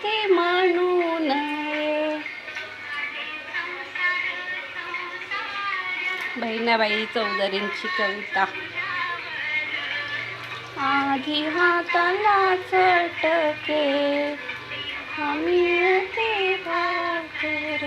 ते म्हणून. बहिणाबाई चौधरींची कविता. आधी हाताला चटके मिळते भाकर.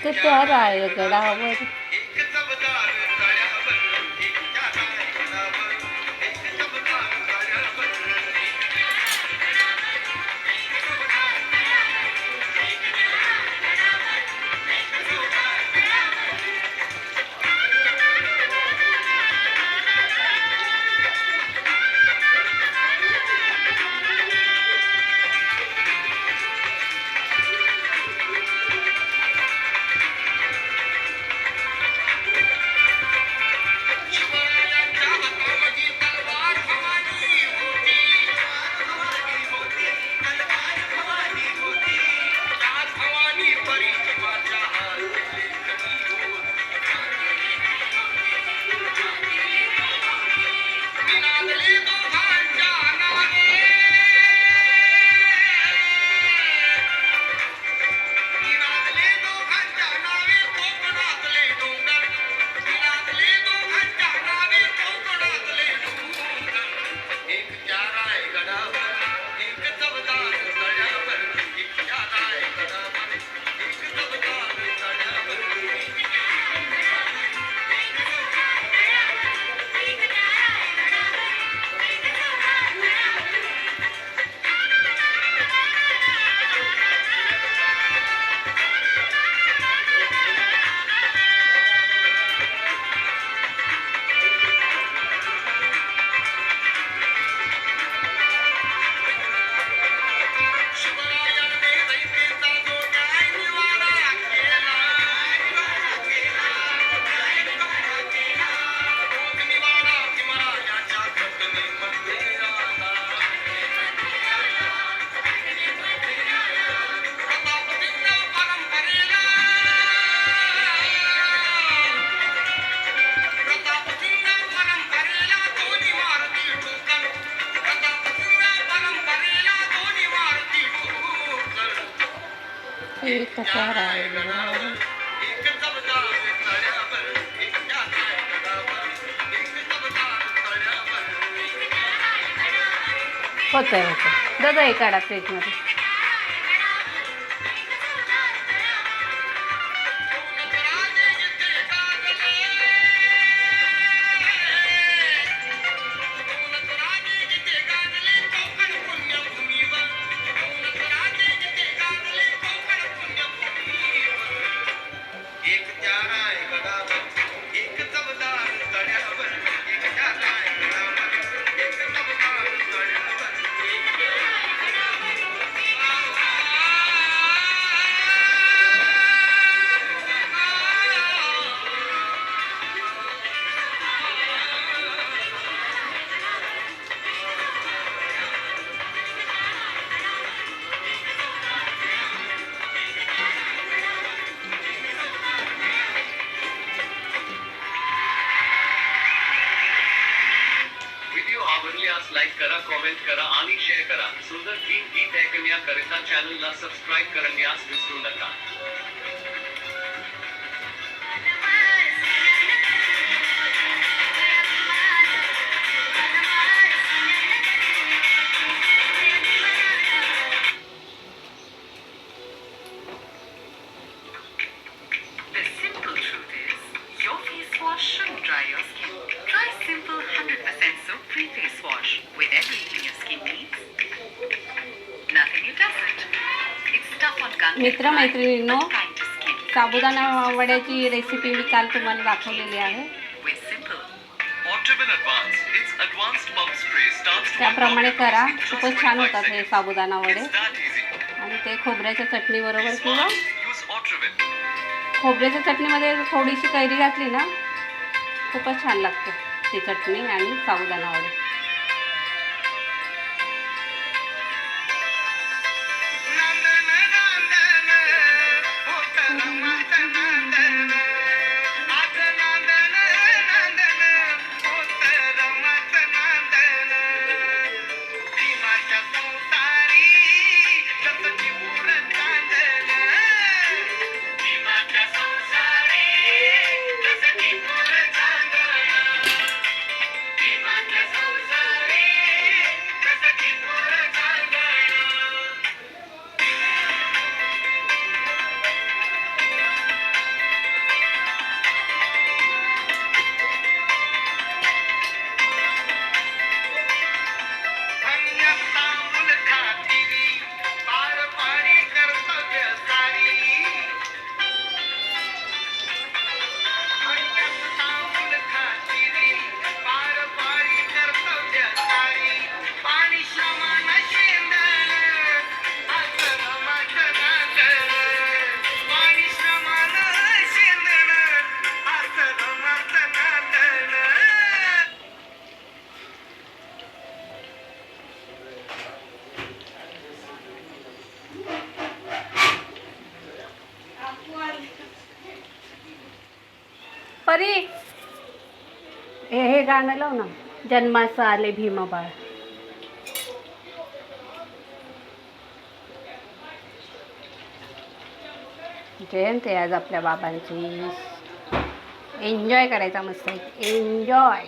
एक त्या रायगडावर एक त्या रायगडावर होतंय दादा एक काढा फ्रीजमध्ये लाईक करा, कॉमेंट करा आणि शेअर करा. सुंदर गीत ऐकण्याकरिता चॅनलला सबस्क्राईब करण्यास विसरू नका. The simple truth is, your face wash shouldn't dry your skin. Try Simple 100% soap-free face wash with everything your skin needs. Nothing it doesn't. It's tough on contact, मित्रमैत्रिणींनो, but kind to skin. साबुदाणा वड्याची recipe मी काल तुम्हाला दाखवलेली आहे. With Simple. Otrimin Advance. Its advanced pump spray starts to त्याप्रमाणे unlock करा. in just खूपच छान 25 होतात हे seconds. साबुदाणा वडे It's that easy. आणि ते खोबऱ्याच्या चटणीबरोबर Be किंवा smart. Use Otrimin. खोबऱ्याच्या चटणीमध्ये थोडीशी कैरी घातली ना खूपच छान लागते ती चटणी आणि साबुदाणा वडे. परी हे गाणं लाव ना, जन्माचं आले भीमाबाळ. जयंती आज आपल्या बाबांची. एन्जॉय करायचा मस्त, एन्जॉय.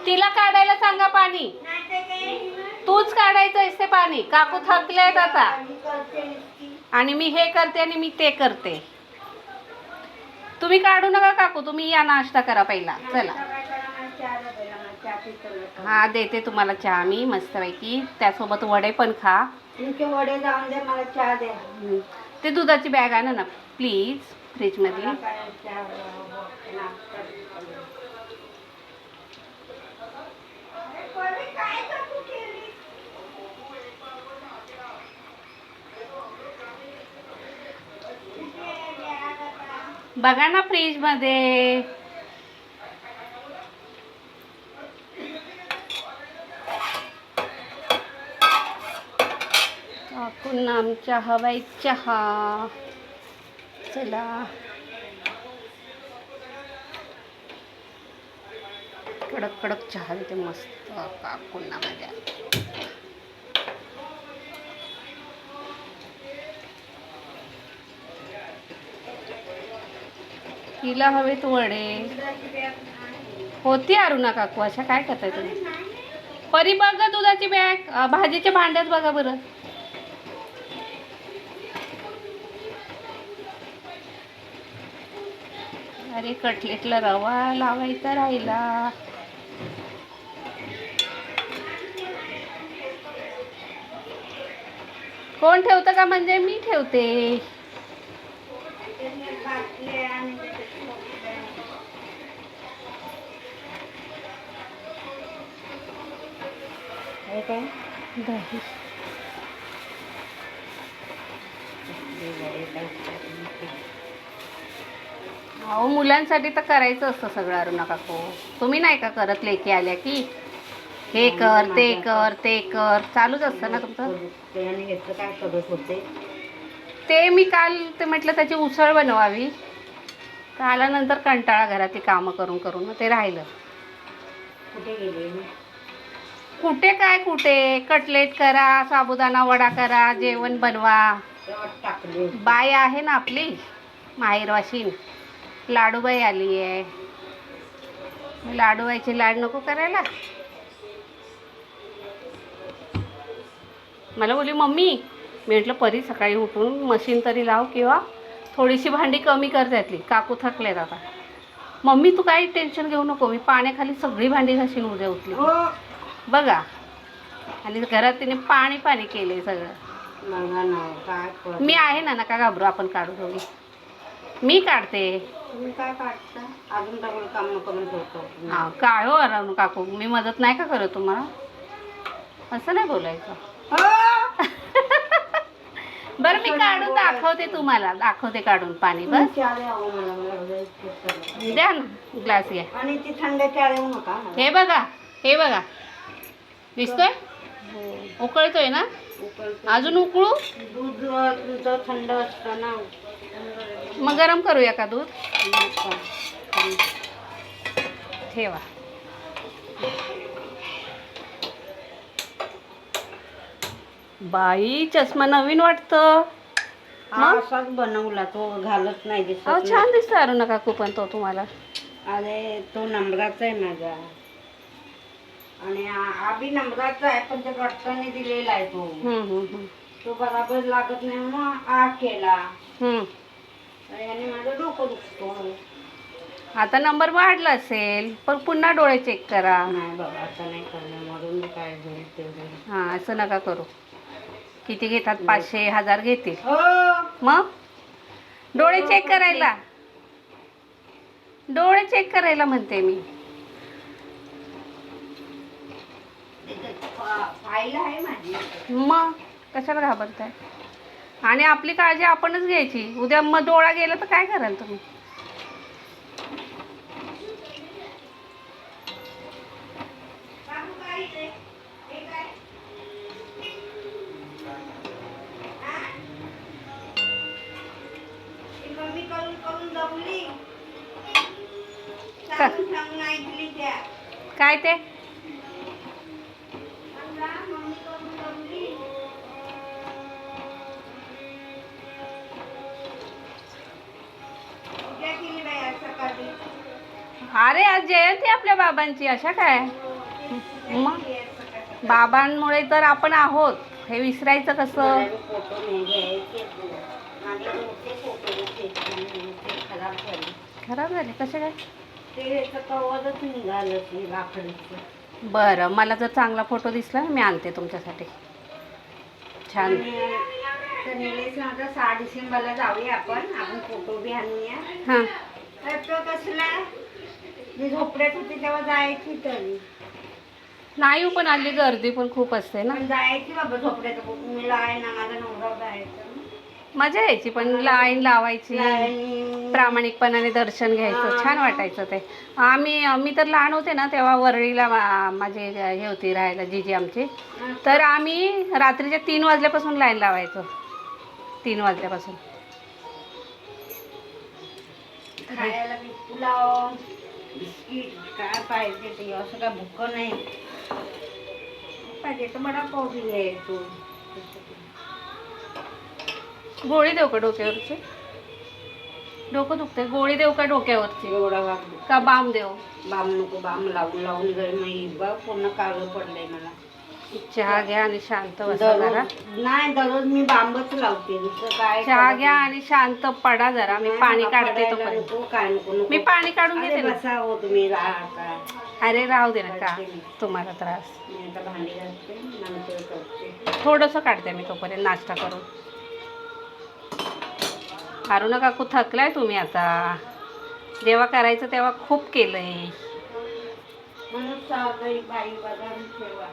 तिला काढायला सांगा पाणी. तूच काढायचं ते पाणी. काकू थकलेत आता. आणि मी हे करते आणि मी ते करते. तुम्ही काढू नका काकू, तुम्ही या नाश्ता करा पहिला. चला हा देते तुम्हाला चहा मी मस्तपैकी. त्यासोबत वडे पण खा. वडे जाऊन दे, मला चहा द्या. ते दुधाची बॅग आणा ना प्लीज फ्रीजमधली. बघा ना फ्रीजमध्ये. काकूंना आमच्या हवाई चहा. चला कडक कडक चहा देते मस्त काकूंना माझ्या. तिला हवेत वडे होती. अरुणा काकू अशा काय करताय तुम्ही? परी बघा दुधाची बॅग. भाजीच्या भांड्यात बघा बरं. अरे कटलेटला रवा लावायचा राहिला. कोण ठेवतं का? म्हणजे मी ठेवते. दही अहो मुलांसाठी तर करायचं असतं सगळं अरुणा काकू. तुम्ही नाही का करत? लेकी आल्या की हे कर ते कर ते कर चालूच असतं ना तुमचं. काय करत होते ते मी काल ते म्हटलं त्याची उसळ बनवावी. तर आल्यानंतर कंटाळा घरातली कामं करून करून मग ते राहिलं. कुठे गेले? कुठे काय कुठे. कटलेट करा, साबुदाणा वडा करा, जेवण बनवा. टाकले बाई आहे ना आपली माहेरवाशीन. लाडूबाई आली आहे. लाडूबाईचे लाड नको करायला? मला बोलली मम्मी. मी म्हटलं परी सकाळी उठून मशीन तरी लाव किंवा थोडीशी भांडी कमी कर त्यातली. काकू थकलेत आता. मम्मी तू काही टेन्शन घेऊ नको, मी पाण्याखाली सगळी भांडी घासीन उद्या उठली. बघा आणि घरात तिने पाणी पाणी केले सगळं. मी आहे ना, नका घाबरू. आपण काढू दोघी. मी काढते. तुम्ही काय काढता? अजून डबल काम करून ठेवतो. हा काय हो अरुण काकू, मी मदत नाही का करत तुम्हाला? असं नाही बोलायचं. बरं मी काढून दाखवते तुम्हाला. दाखवते काढून पाणी. बस द्या ना ग्लास घ्या. आणि ती थंड चहा येऊ नका. हे बघा हे बघा दिसतोय उकळतोय ना. अजून उकळू? दूध तुमचं थंड असतं ना. मग गरम करूया का दूध? ठेवा. बाई चष्मा नवीन वाटतं. असाच बनवला तो, घालत नाही दिसत. अहो छान दिसतो अरुणा काकू पण तो तुम्हाला. अरे तो नंबराचा आहे माझा. आणि आभी नंबराचा आहे पण ते रट्टाने दिलेला आहे तो. तो बराबर लागत नाही म्हणून आ केला. आणि माझं डोकं दुखतो. आता नंबर वाढला असेल पण पुन्हा डोळे चेक करा. नाही बाबा आता नाही करणार. म्हणून काय झालं ते. हां असं नका करू. किती घेतात? 500 1000 घेतील. मग डोळे चेक करायला. डोळे चेक करायला म्हणते मी. फाईल आहे माझी. मग कशाला घाबरताय? आणि आपली काळजी आपणच घ्यायची. उद्या मग डोळा गेला तर काय कराल तुम्ही? सांगून सांगून ऐकली त्या. काय ते म्हणला, मम्मी करून जमली. उद्या केली बाई आज सकाळी. अरे आज जयंती आपल्या बाबांची, अशा काय मग बाबांमुळे तर आपण आहोत, हे विसरायचं कसं. फोटो नाही घ्यायचे. माझे मोठे फोटो होते, ते खराब झाले. खराब झाले कसे काय? ते ह्याचं कवरच निघालं ते लाकडीचं. बरं, मला जर चांगला फोटो दिसला ना मी आणते तुमच्यासाठी छान. तर निलेश म्हणतो 6 डिसेंबरला जाऊया आपण फोटो बी आणूया. हां तर तो कसला मी झोपड्यात होती तेव्हा जायची तरी नाही हो, पण आली गर्दी पण खूप असते ना. पण जायची बाबा झोपड्यात. मी आहे ना, माझा नवरा जायचं मजा यायची, पण लाईन लावायची, आणि प्रामाणिकपणाने दर्शन घ्यायचं, छान वाटायचं ते. मी तर लहान होते ना तेव्हा वरळीला माझे हे होती राहायला जीजी आमची, तर आम्ही रात्रीच्या 3 वाजल्यापासून लाईन लावायचो. 3 वाजल्यापासून खायला बी पुलाव बिस्किट काय पाहिजे ते, असं काय भुक नाही पाहिजे तर वडापाव बी घ्यायचो. गोळी देऊ का डोक्यावरची? डोकं दुखते, गोळी देऊ का डोक्यावरची एवढा वाग का बाम देऊ? बाम नको, बाम लावून लावून गरम बघ पूर्ण काळं पडलंय मला. चहा घ्या आणि शांत बसा जरा. दररोज नाही, दररोज मी बांबच लावते, दुसरं काय चहा करत घ्या नाही. आणि शांत पडा जरा. मी नाही, पाणी मला काढते पडायला तोपर्यंत. नको, काय नको नको. मी पाणी काढून अरे घेते ना. बसा हो तुम्ही राहा. अरे राहू दे ना, का तुम्हाला त्रास. मी आता भांडी घालते नंतर करते. थोडंसं काढते मी तोपर्यंत नाश्ता करून. अरुणा काकू थकलाय तुम्ही आता. जेव्हा करायचं तेव्हा खूप केलंय. म्हणून सावधानी बाई बघा ठेवा.